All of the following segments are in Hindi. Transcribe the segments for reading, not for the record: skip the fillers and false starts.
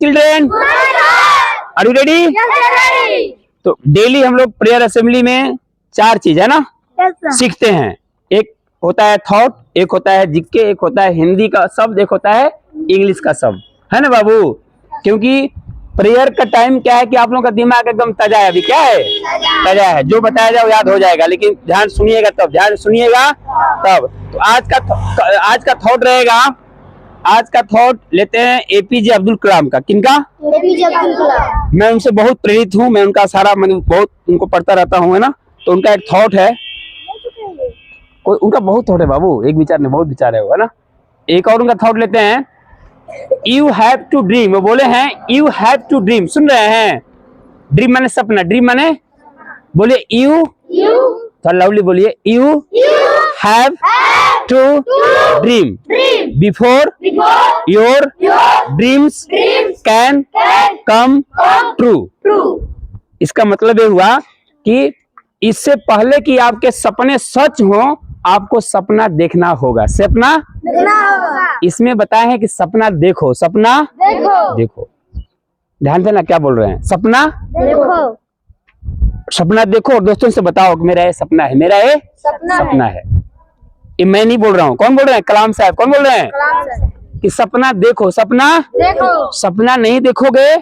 Children, are you ready? तो डेली हम लोग प्रेयर असेंबली में 4 चीज है ना सीखते हैं। एक होता है थॉट, एक होता है जीके, एक होता है हिंदी का शब्द, एक होता है इंग्लिश का शब्द, है ना बाबू? क्योंकि प्रेयर का टाइम क्या है कि आप लोगों का दिमाग एकदम ताजा है। अभी क्या है? ताजा है। जो बताया जाए वो याद हो जाएगा, लेकिन ध्यान सुनिएगा तब, ध्यान सुनिएगा तब। तो आज का थॉट रहेगा, आज का थॉट लेते हैं एपीजे अब्दुल कलाम का। किनका? एपीजे अब्दुल कलाम। मैं उनसे बहुत प्रेरित हूँ, मैं उनका सारा बहुत उनको पढ़ता रहता हूँ, है ना। तो उनका एक थॉट है, कोई उनका बहुत थॉट है बाबू, एक विचार नहीं बहुत विचार है ना। एक और उनका थॉट लेते हैं, यू हैव टू ड्रीम। वो बोले हैं यू हैव टू ड्रीम, सुन रहे हैं? ड्रीम माने सपना, ड्रीम माने बोलिए यू, थोड़ा लाउडली बोलिए, you have to dream before your dreams can come true. इसका मतलब ये हुआ कि इससे पहले कि आपके सपने सच हो, आपको सपना देखना होगा। सपना इसमें बताया है कि सपना देखो, सपना देखो। ध्यान देना क्या बोल रहे हैं, सपना सपना देखो और दोस्तों से बताओ कि मेरा ये सपना है, मेरा ये सपना है। ये मैं नहीं बोल रहा हूँ, कौन बोल रहे हैं? कलाम साहब। कौन बोल रहे हैं कि सपना देखो, सपना देखो। सपना नहीं देखोगे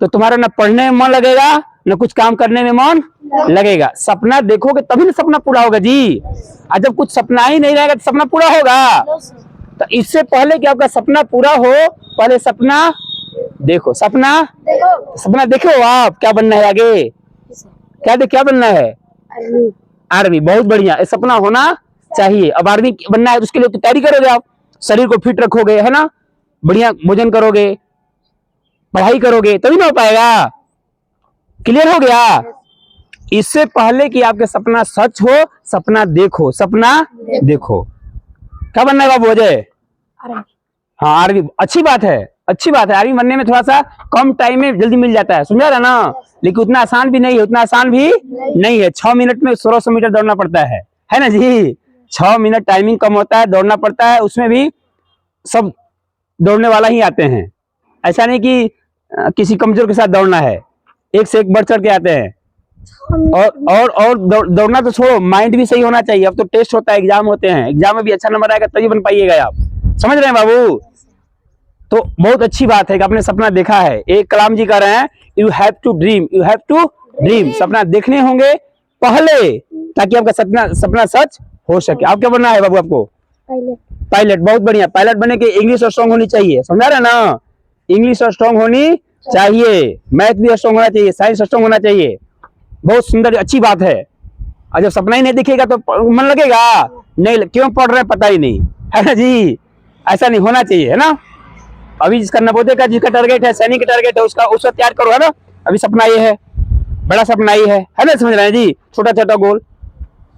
तो तुम्हारा ना पढ़ने में मन लगेगा, न कुछ काम करने में मन लगेगा। सपना देखोगे तभी ना सपना पूरा होगा जी। और जब कुछ सपना ही नहीं रहेगा तो सपना पूरा होगा? तो इससे पहले कि आपका सपना पूरा हो, पहले सपना देखो, सपना देखो। आप क्या बनना है आगे? क्या बनना है? आर्मी। बहुत बढ़िया, सपना होना चाहिए। अब आर्मी बनना है तो उसके लिए तो तैयारी करोगे आप, शरीर को फिट रखोगे, है ना, बढ़िया भोजन करोगे, पढ़ाई करोगे, तभी ना हो पाएगा। क्लियर हो गया? इससे पहले कि आपके सपना सच हो, सपना देखो, सपना देखो। क्या बनना है बाबू अजय? हाँ आर्मी, अच्छी बात है, अच्छी बात है। आर्मी बनने में थोड़ा सा कम टाइम में जल्दी मिल जाता है, समझा रहा ना, लेकिन उतना आसान भी नहीं है, उतना आसान भी नहीं है। 6 मिनट में 1600 मीटर दौड़ना पड़ता है ना जी। 6 मिनट टाइमिंग कम होता है, दौड़ना पड़ता है, उसमें भी सब दौड़ने वाला ही आते हैं। ऐसा नहीं कि किसी कमजोर के साथ दौड़ना है, एक से एक बढ़ चढ़ के आते हैं। और दौड़ना तो छोड़ो, माइंड भी सही होना चाहिए। अब तो टेस्ट होता है, एग्जाम होते हैं, एग्जाम में भी अच्छा नंबर आएगा तभी बन पाइएगा आप, समझ रहे हैं बाबू? तो बहुत अच्छी बात है कि आपने सपना देखा है। एक कलाम जी कह रहे हैं you have to dream, you have to dream. सपना देखने होंगे पहले, ताकि आपका सपना सच हो सके। आप क्या बनना है बाबू? आपको पायलट। बहुत बढ़िया, पायलट बनने के इंग्लिश और स्ट्रॉन्ग होनी चाहिए, समझा रहे ना? इंग्लिश और स्ट्रॉन्ग होनी चाहिए, मैथ भी स्ट्रॉन्ग होना चाहिए, साइंस स्ट्रॉन्ग होना चाहिए। बहुत सुंदर, अच्छी बात है। और जब सपना ही नहीं दिखेगा तो मन लगेगा नहीं, क्यों पढ़ रहे पता ही नहीं, है ना जी। ऐसा नहीं होना चाहिए, है ना। अभी जिसका नवोदय का जिसका टारगेट है, सैनिक का टारगेट है, उसका तैयार करो, है ना। अभी सपना ये है, बड़ा सपना ये है ना, समझ रहे हैं जी। छोटा छोटा गोल।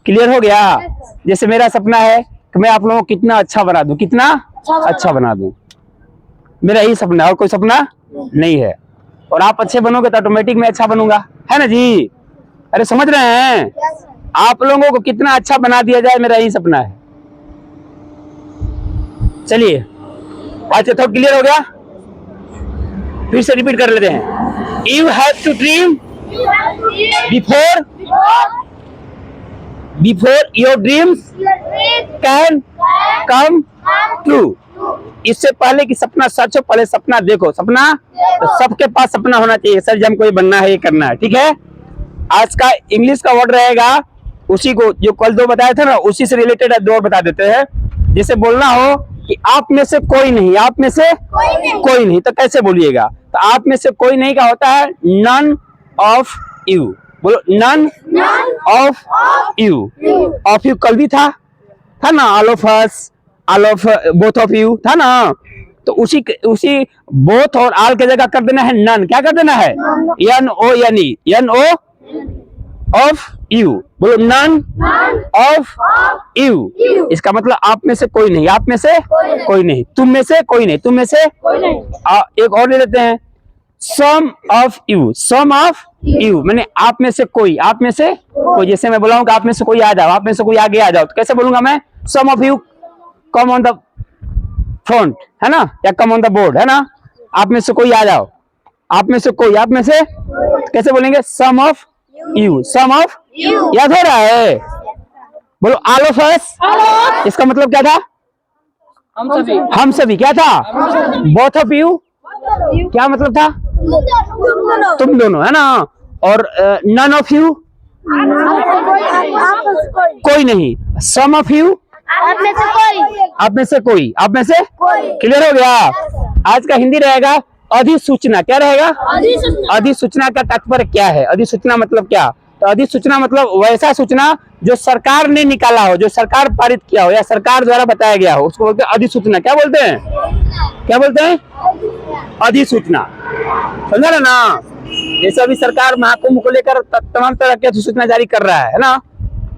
क्लियर हो गया? जैसे मेरा सपना है कि मैं आप लोगों को कितना अच्छा बना दूं, कितना अच्छा बना दूं, मेरा यही सपना है, और कोई सपना नहीं है। और आप अच्छे बनोगे तो ऑटोमेटिक मैं अच्छा बनूंगा, है ना जी। अरे समझ रहे हैं? आप लोगों को कितना अच्छा बना दिया जाए, मेरा यही सपना है। चलिए आज थोड़ा क्लियर हो गया, फिर से रिपीट कर लेते हैं। You have to dream before your dreams can come true. इससे पहले कि सपना सच हो, पहले सपना देखो। सपना तो सबके पास सपना होना चाहिए, सर जी हमको ये बनना है, ये करना है, ठीक है। आज का इंग्लिश का वर्ड रहेगा, उसी को जो कल 2 बताया था ना, उसी से रिलेटेड 2 और बता देते हैं। जैसे बोलना हो कि आप में से कोई नहीं, आप में से कोई नहीं, तो कैसे बोलिएगा? तो आप में से कोई नहीं का होता है नन ऑफ यू। बोलो none of you. Of you कल भी था ना, all of us, all of both of you था ना। तो उसी बोथ और ऑल के जगह कर देना है नन। क्या कर देना है? N O of you. बोलो नन ऑफ यू। इसका मतलब आप में से कोई नहीं, आप में से कोई नहीं, तुम में से कोई नहीं, तुम में से एक और ले लेते हैं, some of you. Some of you मैंने आप में से कोई, आप में से कोई। जैसे मैं बोला कि आप में से कोई आ जाओ, आप में से कोई आगे आ जाओ, तो कैसे बोलूंगा मैं? Some of you come on the front, है ना, या कम ऑन द बोर्ड, है ना। आप में से कोई आ जाओ, आप में से कोई, आप में से कैसे बोलेंगे? सम ऑफ यू, सम ऑफ याद हो रहा है? बोलो ऑल ऑफ अस। इसका मतलब क्या था? हम सभी क्या था? बोथ ऑफ यू क्या मतलब था? तुम दोनों, है ना? और नन ऑफ यू कोई नहीं, सम ऑफ यू आप में से कोई, आप में से क्लियर हो गया? आज का हिंदी रहेगा अधिसूचना। क्या रहेगा? अधिसूचना का तात्पर्य क्या है? अधिसूचना मतलब क्या? तो अधिसूचना मतलब वैसा सूचना जो सरकार ने निकाला हो, जो सरकार पारित किया हो या सरकार द्वारा बताया गया हो, उसको बोलते हैं अधिसूचना। क्या बोलते हैं? क्या बोलते हैं? अधिसूचना। समझा ना? जैसे अभी सरकार महाकुंभ को लेकर तमाम तरह की अधिसूचना जारी कर रहा है ना?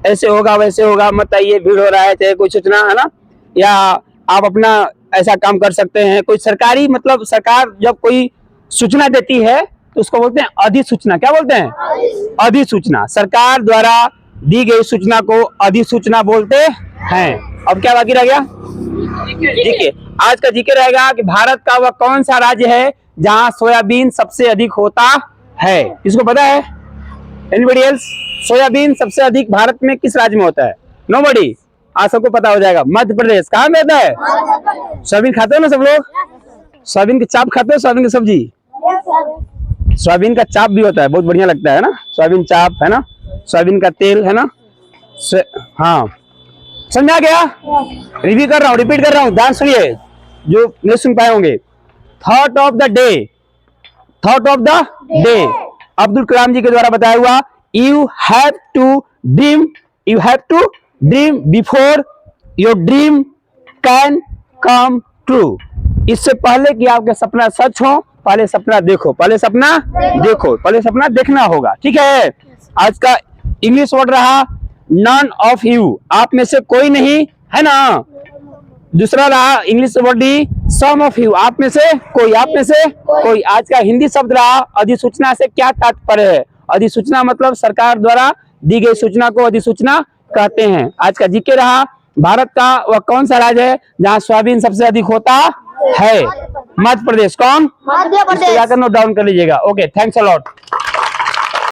ऐसे होगा वैसे होगा, मत आइए, भीड़ हो रहा है, चाहे कोई सूचना, है ना? या आप अपना ऐसा काम कर सकते हैं, कोई सरकारी मतलब सरकार जब कोई सूचना देती है तो उसको बोलते हैं अधिसूचना। क्या बोलते हैं? अधिसूचना। सरकार द्वारा दी गई सूचना को अधिसूचना बोलते हैं। अब क्या बाकी रह गया? जीके। आज का जीके रहेगा कि भारत का वह कौन सा राज्य है जहां सोयाबीन सबसे अधिक होता है? किसको पता है? Anybody else? सोयाबीन सबसे अधिक भारत में किस राज्य में होता है? नोबडी। आज सबको पता हो जाएगा। मध्य प्रदेश। कहाँ में होता है? सोयाबीन खाते हो ना सब लोग? सोयाबीन की चाप खाते हो? सोयाबीन की सब्जी? सोयाबीन का चाप भी होता है, बहुत बढ़िया लगता है ना? सोयाबीन चाप, है ना? सोयाबीन का तेल, है ना? हाँ, समझा गया? रिव्यू कर रहा हूँ, रिपीट कर रहा हूँ, ध्यान सुनिए जो नहीं सुन पाए होंगे। Thought of the day, thought of the day Abdul Kalam ji के द्वारा बताया हुआ। You have to dream, you have to dream before your dream can come true. इससे पहले कि आपके सपना सच हो, पहले सपना देखो, पहले सपना देखो, पहले सपना देखना होगा। ठीक है? आज का इंग्लिश वर्ड रहा नन ऑफ यू, आप में से कोई नहीं, है ना? दूसरा रहा इंग्लिश वर्ड ही सम ऑफ यू, आप में से कोई, आप में से कोई। आज का हिंदी शब्द रहा अधिसूचना से क्या तात्पर्य है? अधिसूचना मतलब सरकार द्वारा दी गई सूचना को अधिसूचना कहते हैं। आज का जीके रहा भारत का वह कौन सा राज्य है जहाँ सोयाबीन सबसे अधिक होता है? मध्य प्रदेश। कौन? मध्य प्रदेश। इसको जाकर नोट डाउन कर लीजिएगा। Okay, thanks a lot.